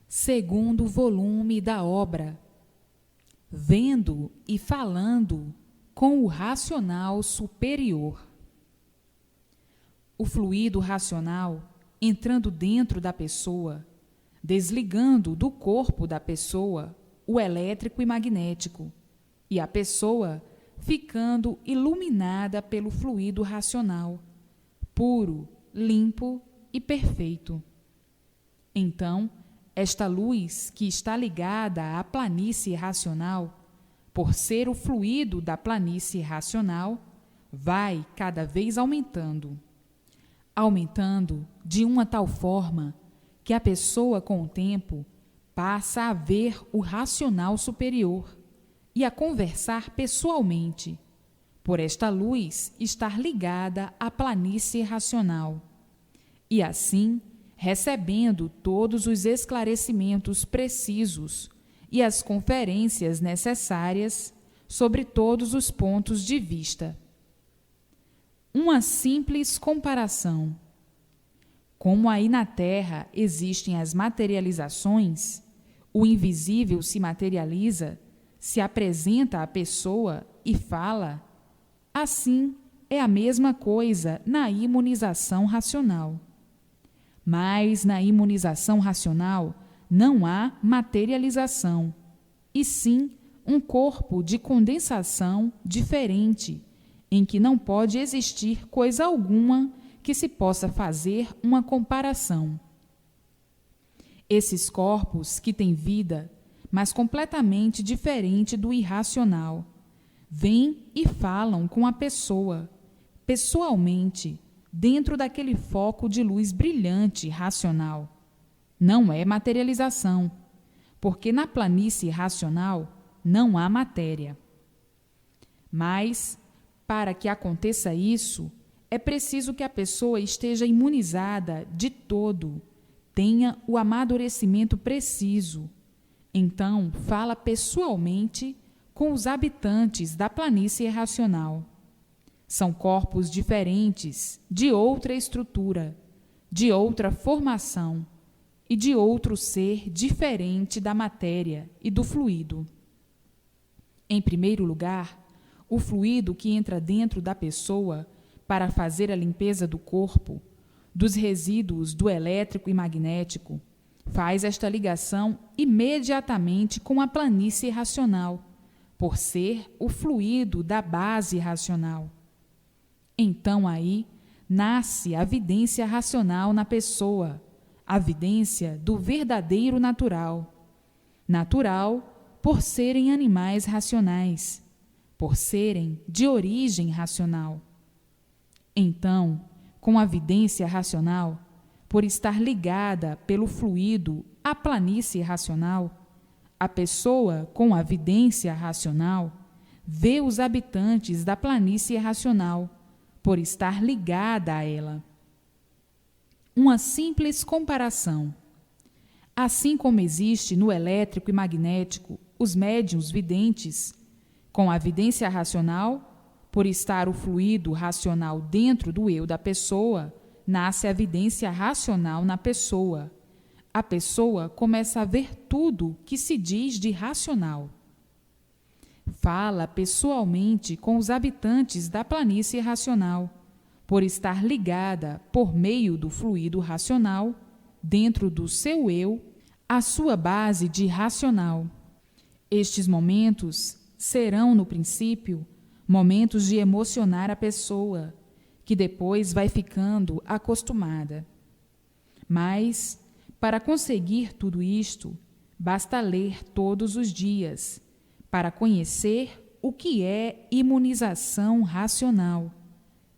segundo volume da obra, vendo e falando com o racional superior. O fluido racional entrando dentro da pessoa, desligando do corpo da pessoa o elétrico e magnético, e a pessoa ficando iluminada pelo fluido racional, puro, limpo e perfeito. Então, esta luz que está ligada à planície racional, por ser o fluido da planície racional, vai cada vez aumentando de uma tal forma que a pessoa, com o tempo, passa a ver o racional superior e a conversar pessoalmente, por esta luz estar ligada à planície racional, e assim recebendo todos os esclarecimentos precisos e as conferências necessárias sobre todos os pontos de vista. Uma simples comparação. Como aí na Terra existem as materializações, o invisível se materializa, se apresenta à pessoa e fala, assim é a mesma coisa na imunização racional. Mas na imunização racional não há materialização, e sim um corpo de condensação diferente, em que não pode existir coisa alguma que se possa fazer uma comparação. Esses corpos que têm vida, mas completamente diferente do irracional, vêm e falam com a pessoa, pessoalmente, dentro daquele foco de luz brilhante racional. Não é materialização, porque na planície racional não há matéria. Mas, para que aconteça isso, é preciso que a pessoa esteja imunizada de todo, tenha o amadurecimento preciso. Então, fala pessoalmente com os habitantes da planície racional. São corpos diferentes, de outra estrutura, de outra formação e de outro ser diferente da matéria e do fluido. Em primeiro lugar, o fluido que entra dentro da pessoa para fazer a limpeza do corpo, dos resíduos do elétrico e magnético, faz esta ligação imediatamente com a planície racional, por ser o fluido da base racional. Então aí nasce a vidência racional na pessoa, a vidência do verdadeiro natural. Natural por serem animais racionais, por serem de origem racional. Então, com a vidência racional, por estar ligada pelo fluido à planície racional, a pessoa com a vidência racional vê os habitantes da planície racional, por estar ligada a ela. Uma simples comparação. Assim como existe no elétrico e magnético os médiuns videntes, com a vidência racional, por estar o fluido racional dentro do eu da pessoa, nasce a vidência racional na pessoa. A pessoa começa a ver tudo que se diz de racional. Fala pessoalmente com os habitantes da planície racional, por estar ligada, por meio do fluido racional, dentro do seu eu, à sua base de racional. Estes momentos serão, no princípio, momentos de emocionar a pessoa, que depois vai ficando acostumada. Mas, para conseguir tudo isto, basta ler todos os dias, para conhecer o que é imunização racional,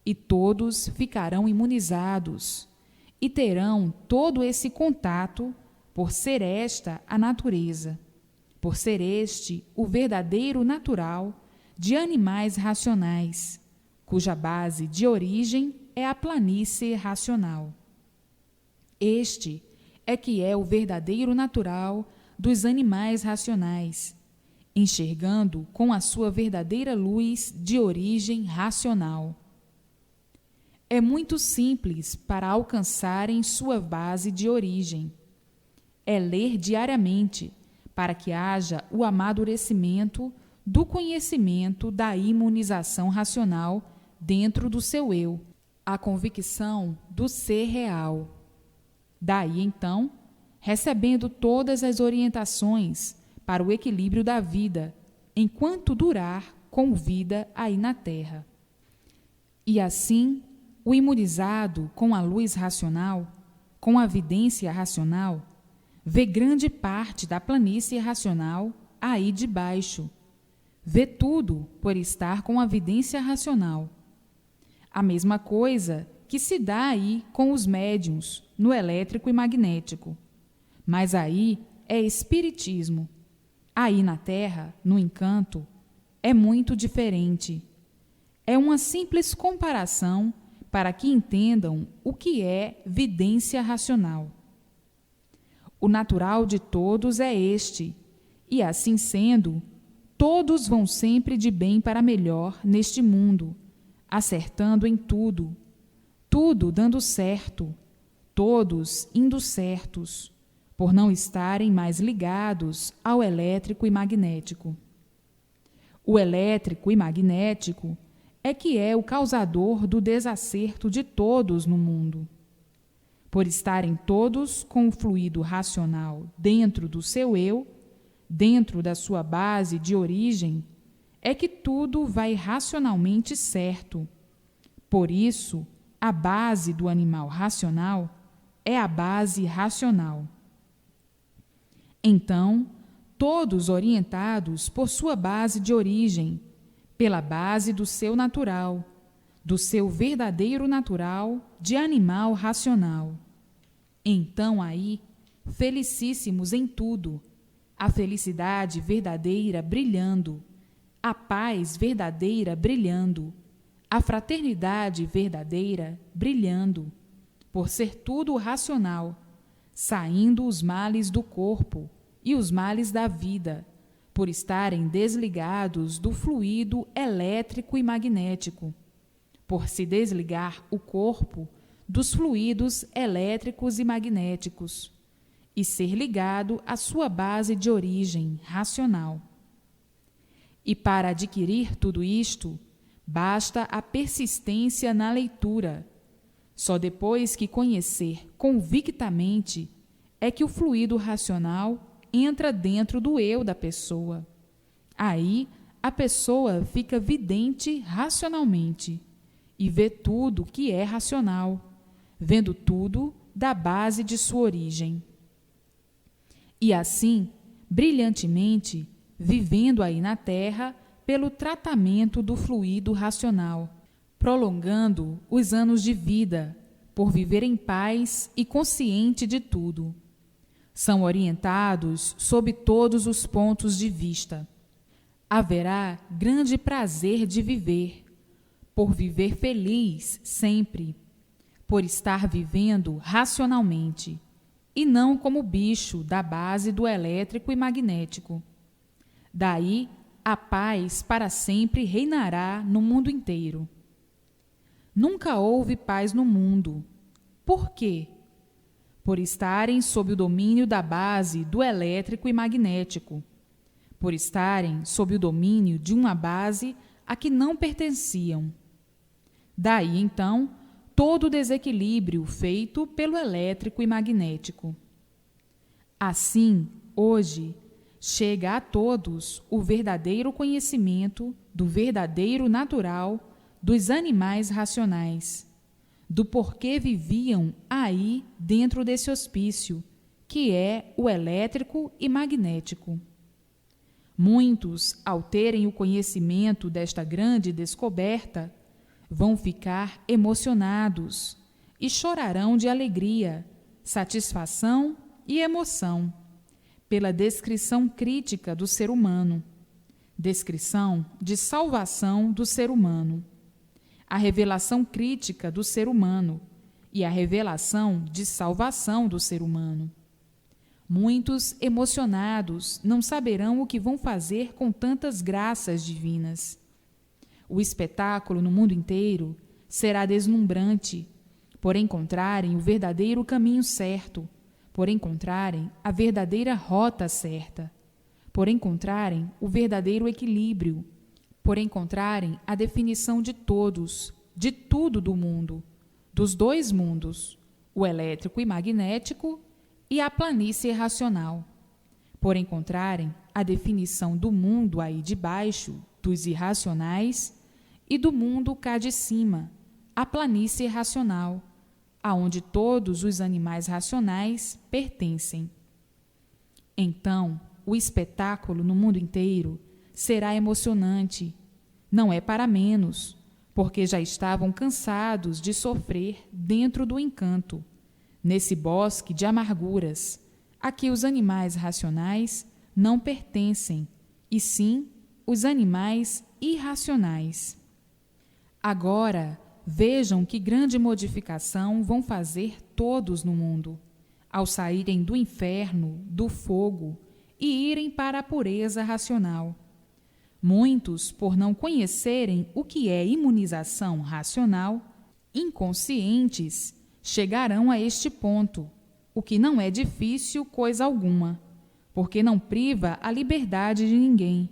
e todos ficarão imunizados, e terão todo esse contato, por ser esta a natureza, por ser este o verdadeiro natural de animais racionais, cuja base de origem é a planície racional. Este é que é o verdadeiro natural dos animais racionais, enxergando com a sua verdadeira luz de origem racional. É muito simples para alcançarem sua base de origem. é ler diariamente, para que haja o amadurecimento do conhecimento da imunização racional dentro do seu eu, a convicção do ser real. Daí, então, recebendo todas as orientações para o equilíbrio da vida, enquanto durar com vida aí na Terra. E assim, o imunizado com a luz racional, com a vidência racional, vê grande parte da planície racional aí de baixo. Vê tudo por estar com a vidência racional. A mesma coisa que se dá aí com os médiuns, no elétrico e magnético. Mas aí é espiritismo. Aí na Terra, no encanto, é muito diferente. É uma simples comparação para que entendam o que é vidência racional. O natural de todos é este, e assim sendo, todos vão sempre de bem para melhor neste mundo, acertando em tudo, tudo dando certo, todos indo certos, por não estarem mais ligados ao elétrico e magnético. O elétrico e magnético é que é o causador do desacerto de todos no mundo. Por estarem todos com o fluido racional dentro do seu eu, dentro da sua base de origem, é que tudo vai racionalmente certo. Por isso, a base do animal racional é a base racional. Então, todos orientados por sua base de origem, pela base do seu natural, do seu verdadeiro natural de animal racional. Então aí, felicíssimos em tudo, a felicidade verdadeira brilhando, a paz verdadeira brilhando, a fraternidade verdadeira brilhando, por ser tudo racional, saindo os males do corpo e os males da vida, por estarem desligados do fluido elétrico e magnético, por se desligar o corpo dos fluidos elétricos e magnéticos, e ser ligado à sua base de origem racional. E para adquirir tudo isto, basta a persistência na leitura. Só depois que conhecer convictamente é que o fluido racional entra dentro do eu da pessoa. Aí a pessoa fica vidente racionalmente e vê tudo que é racional, vendo tudo da base de sua origem. E assim, brilhantemente, vivendo aí na Terra pelo tratamento do fluido racional, prolongando os anos de vida, por viver em paz e consciente de tudo. São orientados sob todos os pontos de vista. Haverá grande prazer de viver, por viver feliz sempre, por estar vivendo racionalmente, e não como bicho da base do elétrico e magnético. Daí, a paz para sempre reinará no mundo inteiro. Nunca houve paz no mundo. Por quê? Por estarem sob o domínio da base do elétrico e magnético, por estarem sob o domínio de uma base a que não pertenciam. Daí, então, todo o desequilíbrio feito pelo elétrico e magnético. Assim, hoje, chega a todos o verdadeiro conhecimento do verdadeiro natural dos animais racionais, do porquê viviam aí dentro desse hospício, que é o elétrico e magnético. Muitos, ao terem o conhecimento desta grande descoberta, vão ficar emocionados e chorarão de alegria, satisfação e emoção pela descrição crítica do ser humano, descrição de salvação do ser humano, a revelação crítica do ser humano e a revelação de salvação do ser humano. Muitos emocionados não saberão o que vão fazer com tantas graças divinas. O espetáculo no mundo inteiro será deslumbrante, por encontrarem o verdadeiro caminho certo, por encontrarem a verdadeira rota certa, por encontrarem o verdadeiro equilíbrio, por encontrarem a definição de todos, de tudo do mundo, dos dois mundos, o elétrico e magnético e a planície racional, por encontrarem a definição do mundo aí de baixo, dos irracionais, e do mundo cá de cima, a planície racional, aonde todos os animais racionais pertencem. Então, o espetáculo no mundo inteiro será emocionante. Não é para menos, porque já estavam cansados de sofrer dentro do encanto, nesse bosque de amarguras, a que os animais racionais não pertencem, e sim os animais irracionais. Agora, vejam que grande modificação vão fazer todos no mundo, ao saírem do inferno, do fogo, e irem para a pureza racional. Muitos, por não conhecerem o que é imunização racional, inconscientes, chegarão a este ponto, o que não é difícil coisa alguma, porque não priva a liberdade de ninguém,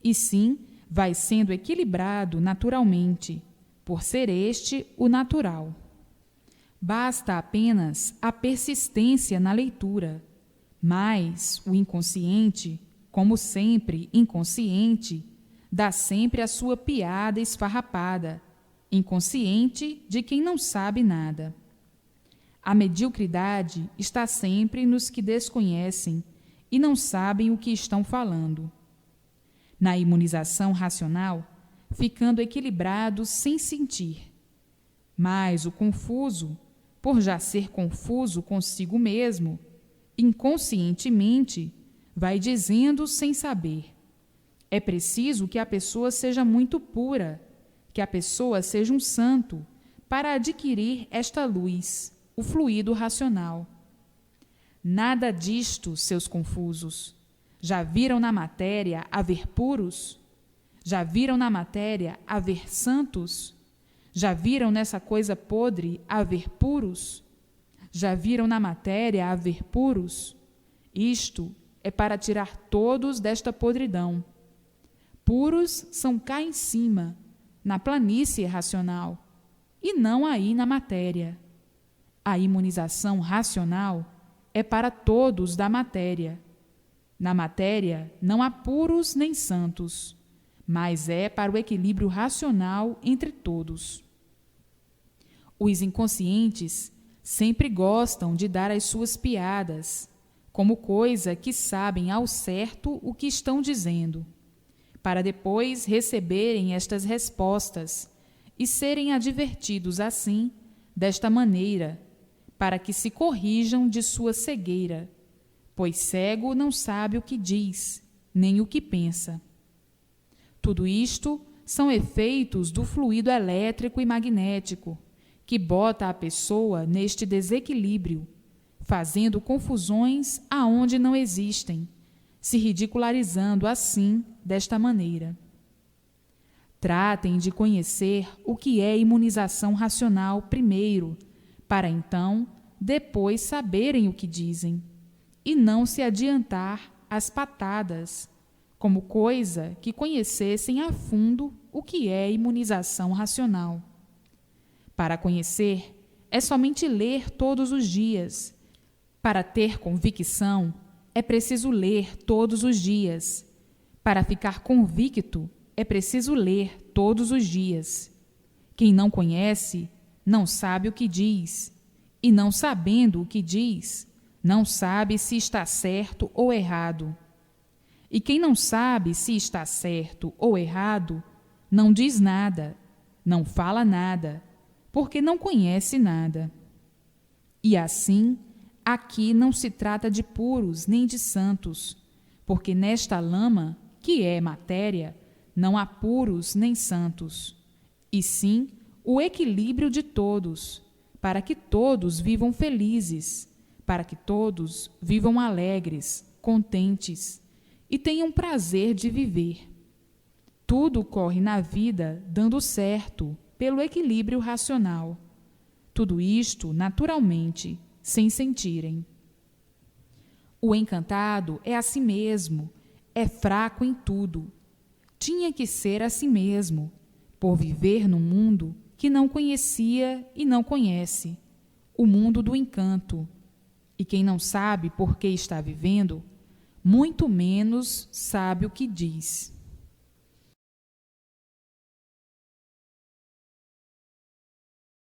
e sim vai sendo equilibrado naturalmente, por ser este o natural. Basta apenas a persistência na leitura, mas o inconsciente, como sempre inconsciente, dá sempre a sua piada esfarrapada, inconsciente de quem não sabe nada. A mediocridade está sempre nos que desconhecem e não sabem o que estão falando. Na imunização racional, ficando equilibrado sem sentir. Mas o confuso, por já ser confuso consigo mesmo, inconscientemente, vai dizendo sem saber. É preciso que a pessoa seja muito pura, que a pessoa seja um santo, para adquirir esta luz, o fluido racional. Nada disto, seus confusos. Já viram na matéria haver puros? Já viram na matéria haver santos? Já viram nessa coisa podre haver puros? Já viram na matéria haver puros? Isto é para tirar todos desta podridão. Puros são cá em cima, na planície racional, e não aí na matéria. A imunização racional é para todos da matéria. Na matéria não há puros nem santos, mas é para o equilíbrio racional entre todos. Os inconscientes sempre gostam de dar as suas piadas, como coisa que sabem ao certo o que estão dizendo, para depois receberem estas respostas e serem advertidos assim, desta maneira, para que se corrijam de sua cegueira, pois cego não sabe o que diz, nem o que pensa. Tudo isto são efeitos do fluido elétrico e magnético, que bota a pessoa neste desequilíbrio, fazendo confusões aonde não existem, se ridicularizando assim, desta maneira. Tratem de conhecer o que é imunização racional primeiro, para então, depois saberem o que dizem, e não se adiantar às patadas, como coisa que conhecessem a fundo o que é imunização racional. Para conhecer, é somente ler todos os dias. Para ter convicção, é preciso ler todos os dias. Para ficar convicto, é preciso ler todos os dias. Quem não conhece, não sabe o que diz, e não sabendo o que diz, não sabe se está certo ou errado. E quem não sabe se está certo ou errado, não diz nada, não fala nada, porque não conhece nada. E assim, aqui não se trata de puros nem de santos, porque nesta lama, que é matéria, não há puros nem santos, e sim o equilíbrio de todos, para que todos vivam felizes, para que todos vivam alegres, contentes e tenham prazer de viver. Tudo corre na vida dando certo pelo equilíbrio racional. Tudo isto naturalmente, sem sentirem. O encantado é a si mesmo, é fraco em tudo. Tinha que ser a si mesmo, por viver num mundo que não conhecia e não conhece, o mundo do encanto. E quem não sabe por que está vivendo, muito menos sabe o que diz.